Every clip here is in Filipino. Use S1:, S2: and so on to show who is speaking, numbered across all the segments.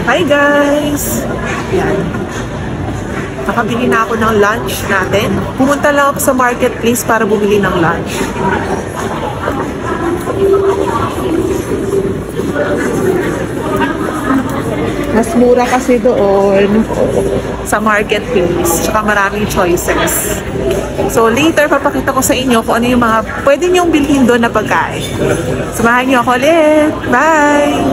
S1: Hi guys! Yan. Nakabili na ako ng lunch natin. Pumunta lang ako sa marketplace para bumili ng lunch. Mas mura kasi doon sa marketplace. Tsaka maraming choices. So later, papakita ko sa inyo kung ano yung mga pwede nyong bilhin doon na pagkain. Samahan niyo ako ulit. Bye!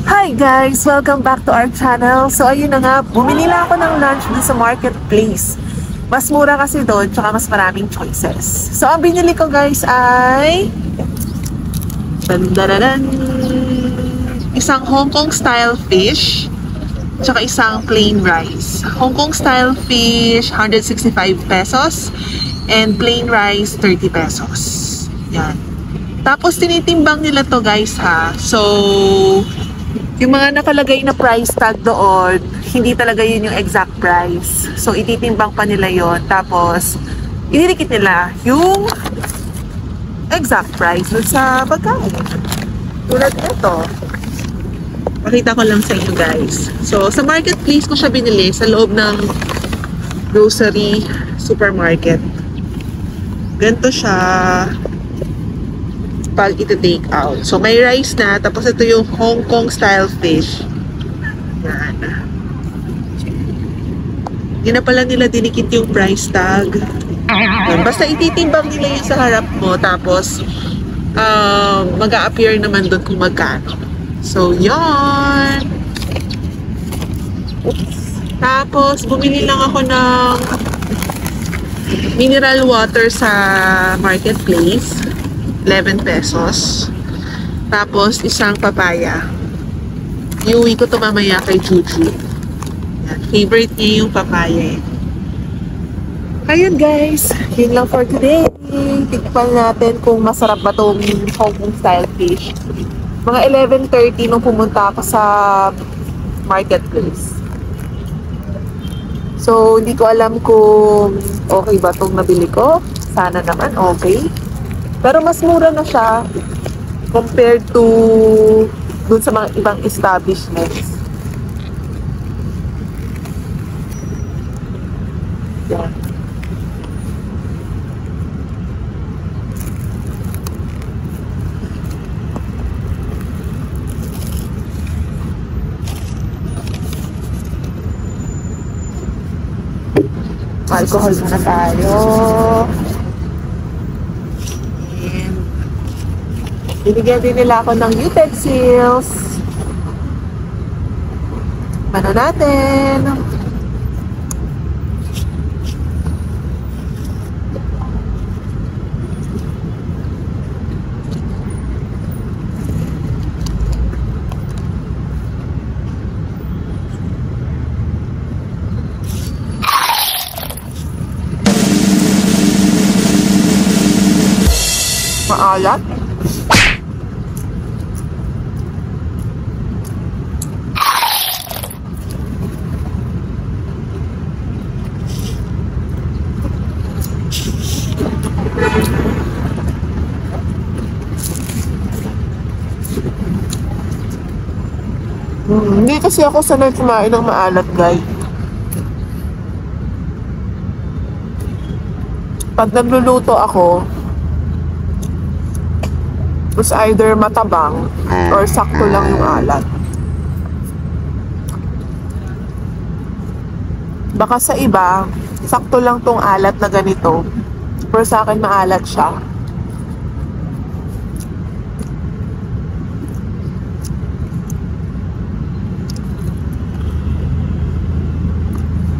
S1: Hi guys! Welcome back to our channel. So ayun na nga, bumili lang ako ng lunch dun sa marketplace. Mas mura kasi doon, tsaka mas maraming choices. So ang binili ko guys ay isang Hong Kong style fish, tsaka isang plain rice. Hong Kong style fish, 165 pesos, and plain rice, 30 pesos. Yan. Tapos tinitimbang nila to guys ha. So yung mga nakalagay na price tag doon, hindi talaga yun yung exact price. So, ititimbang pa nila yon. Tapos, ididikit nila yung exact price dun sa pagkain. Tulad nito. Pakita ko lang sa inyo guys. So, sa marketplace ko siya binili sa loob ng grocery supermarket. Ganito siya pag ito-take out. So, may rice na. Tapos, ito yung Hong Kong style fish. Yan. Hindi na pala nila dinikit yung price tag. Yan. Basta ititimbang nila yung sa harap mo. Tapos, mag-a-appear naman doon kung magkano. So, yon. Tapos, bumili lang ako ng mineral water sa marketplace. 11 pesos. Tapos, isang papaya. Iuwi ko ito mamaya kay Juju. Yan. Favorite niya yung papaya. Ayun guys. Yun lang for today. Tikpan natin kung masarap ba itong Hong Kong style fish. Mga 11:30 nung pumunta ako sa marketplace. So, hindi ko alam kung okay ba itong nabili ko. Sana naman okay. Pero mas mura na siya compared to dun sa mga ibang establishments. Yan. Alcohol muna tayo. Binigyan din nila ako ng utensils. Ano natin? Maalat. Hindi kasi ako sanay kumain ng maalat, guys. Pag nagluluto ako, it's either matabang or sakto lang yung alat. Baka sa iba, sakto lang tong alat na ganito. Pero sa akin maalat siya.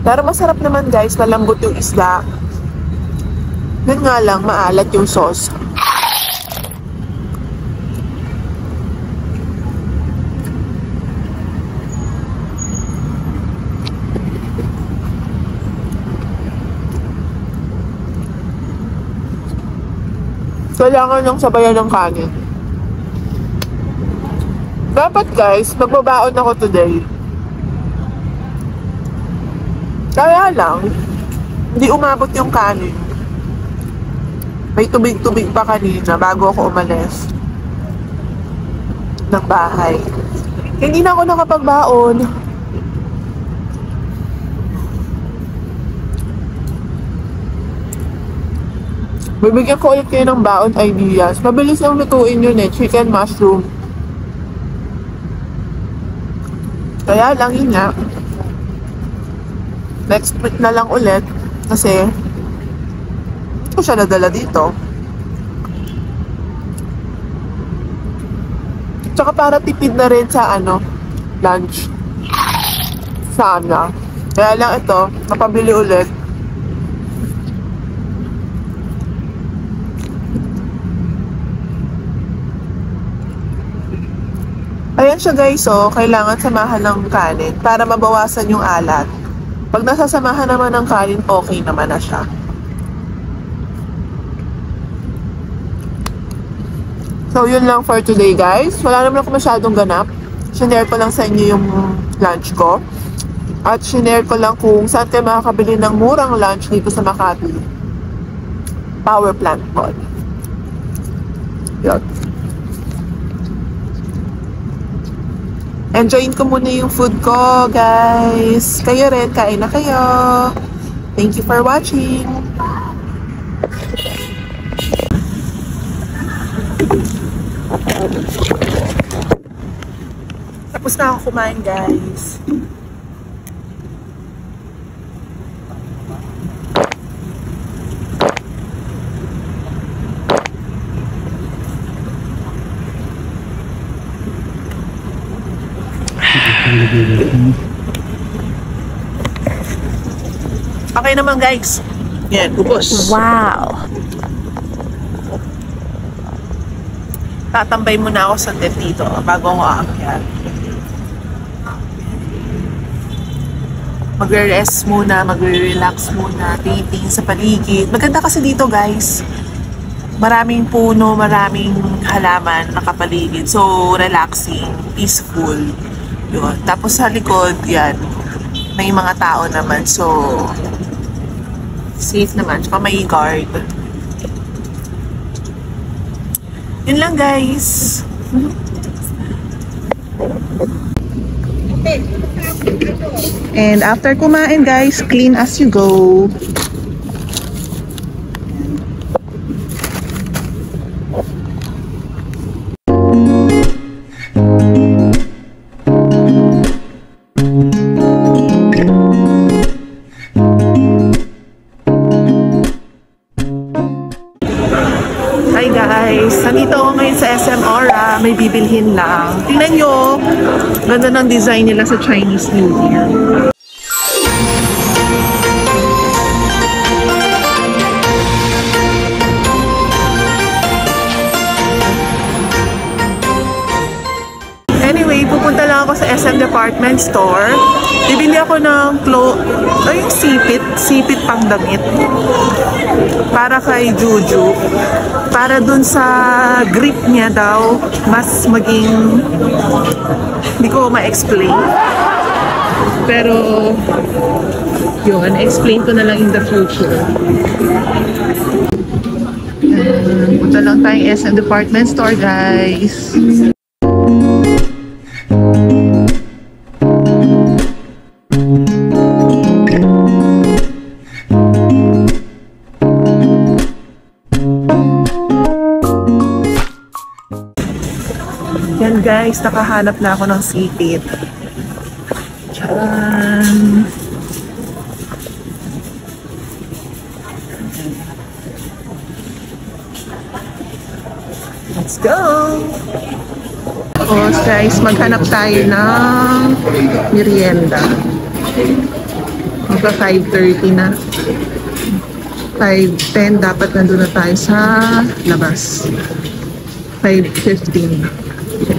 S1: Pero masarap naman guys, malambot yung isda. Yun nga lang, maalat yung sauce. Kailangan ng sabayan ng kanin. Dapat guys, magbabaon ako today. Kaya lang, hindi umabot yung kanin. May tubig-tubig pa kanina bago ako umalis ng bahay. Hindi na ako nakapagbaon. Bibigyan ko ulit kayo ng baon ideas. Mabilis lang lutuin yun eh. Chicken mushroom. Kaya lang yun nga. Next week na lang ulit. Kasi hindi ko siya nadala dito. Tsaka para tipid na rin sa lunch. Sana. Kaya lang ito, napabili ulit. Ayan siya guys, kailangan samahan ng kanin para mabawasan yung alat. Pag nasasamahan naman ng kanin, okay naman na siya. So yun lang for today guys. Wala naman ako masyadong ganap. Shinare ko lang sa inyo yung lunch ko. At shinare ko lang kung saan kayo makakabili ng murang lunch dito sa Makati. Power Plant Mall. Yun. Enjoyin ko muna yung food ko, guys. Kayo rin, kain na kayo. Thank you for watching. Tapos na ako kumain, guys. Okay naman guys. Yan, ubos.
S2: Wow!
S1: Tatambay muna ako sa dito bago ako aakyat. Magre-rest muna, magre-relax muna, titingin sa paligid. Maganda kasi dito guys. Maraming puno, maraming halaman nakapaligid. So, relaxing, peaceful. Yun. Tapos sa likod, yan. May mga tao naman. So, safe naman. Tsaka may guard. Yun lang guys. And after kumain guys, clean as you go. Hi guys, nandito ako ngayon sa SM Aura, may bibilhin lang. Tingnan nyo, ganda ng design nila sa Chinese New Year. Anyway, pupunta lang ako sa SM Department Store. Bibili ako ng yung sipit pang damit. Para kay Juju. Para dun sa grip niya daw, mas maging, hindi ko ma-explain. Pero, yun, explain ko na lang in the future. Punta lang tayong SM Department Store, guys. Yan guys, nakahanap na ako ng sipit. Tcharan! Let's go! Tapos guys, maghanap tayo ng merienda. Magka 5:30 na. 5:10 dapat nandun na tayo sa labas. 5:15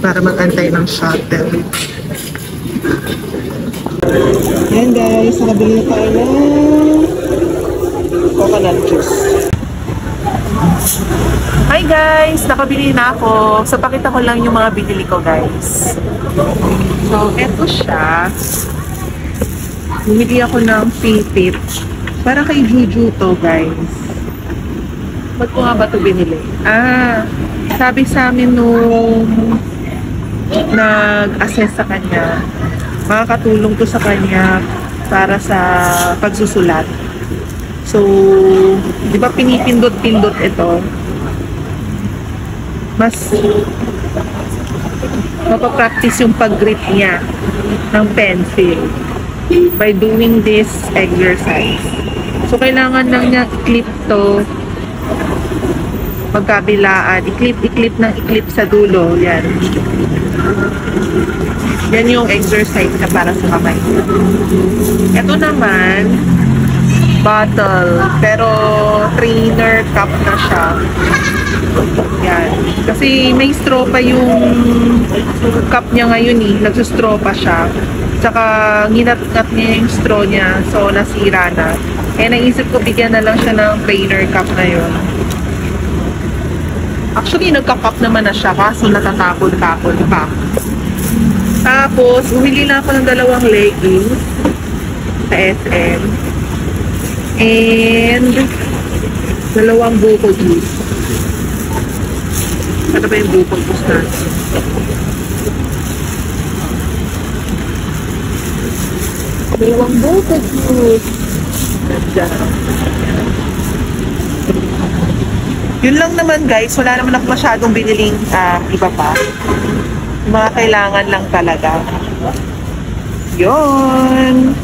S1: para mag-antay ng shuttle. Yan guys, nakabili na tayo ng coconut juice. Hi guys! Nakabili na ako. So, pakita ko lang yung mga binili ko guys. So, eto siya. Bumili ako ng Fitbit. Para kay Juju to guys. Ba't ko nga ba ito binili? Sabi sa amin nung nag-assess sa kanya, makakatulong to sa kanya para sa pagsusulat. So, di ba pinipindot-pindot ito? Mas mapapractice yung pag-grip niya ng pencil by doing this exercise. So, kailangan lang niya i-clip to magkabilaan. I-clip ng i-clip sa dulo. Yan. Yan yung exercise na para sa kamay. Ito naman, bottle. Pero, trainer cup na siya. Yan. Kasi may straw pa yung cup niya ngayon eh. Nagsustraw pa siya. Tsaka, ginat-ngat niya yung straw niya. So, nasira na. Eh, naisip ko bigyan na lang siya ng trainer cup na yun. Actually, nagka-cup naman na siya. Kaso, natatapon-tapon pa. Tapos, bumili na ako ng 2 leggings sa SM. And 2 buko juice. Ano ba yung buko juice natin? Dalawang buko juice. Yun lang naman guys. Wala naman ako masyadong biniling iba pa. Mga kailangan lang talaga. Yun.